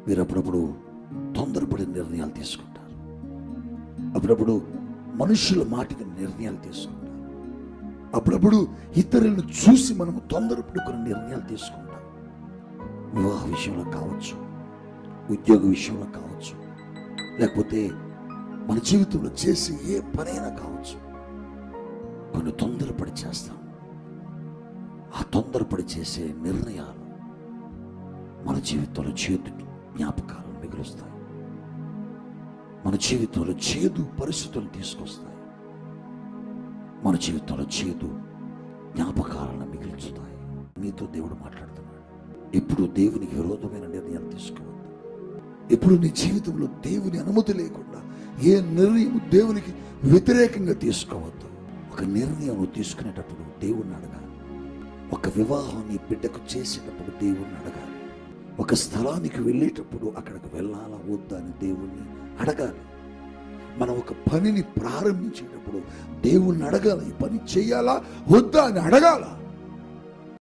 మీరు అప్పుడప్పుడు తొందరపడి నిర్ణయాలు తీసుకుంటారు. అప్పుడప్పుడు మనుషుల మాటకి నిర్ణయాలు తీసుకుంటారు. అప్పుడప్పుడు ఇతరులను చూసి మనము తొందరపడి కొన్ని నిర్ణయాలు తీసుకుంటాం. వివాహ విషయంలో కావచ్చు, ఉద్యోగ విషయంలో కావచ్చు, లేకపోతే మన జీవితంలో చేసే ఏ పనైనా కావచ్చు. కొన్ని తొందరపడి చేస్తాం. ఆ తొందరపడి చేసే నిర్ణయాలు మన జీవితంలో చేదు జ్ఞాపకాలను మిగులుస్తాయి. మన జీవితంలో చేదు పరిస్థితులు తీసుకొస్తాయి. మన జీవితంలో చేదు జ్ఞాపకాలను మిగిల్చుతాయి. మీతో దేవుడు మాట్లాడుతున్నాడు. ఎప్పుడు దేవునికి విరోధమైన నిర్ణయాలు తీసుకోవద్దు. ఎప్పుడు నీ జీవితంలో దేవుని అనుమతి లేకుండా ఏ నిర్ణయం దేవునికి వ్యతిరేకంగా తీసుకోవద్దు. ఒక నిర్ణయం తీసుకునేటప్పుడు దేవుణ్ణి అడగాలి. ఒక వివాహం నీ బిడ్డకు చేసేటప్పుడు దేవుణ్ణి అడగాలి. ఒక స్థలానికి వెళ్ళేటప్పుడు అక్కడికి వెళ్ళాలా వద్దా అని దేవుణ్ణి అడగాలి. మనం ఒక పనిని ప్రారంభించేటప్పుడు దేవుణ్ణి అడగాలి. ఈ పని చేయాలా వద్దా అని అడగాల.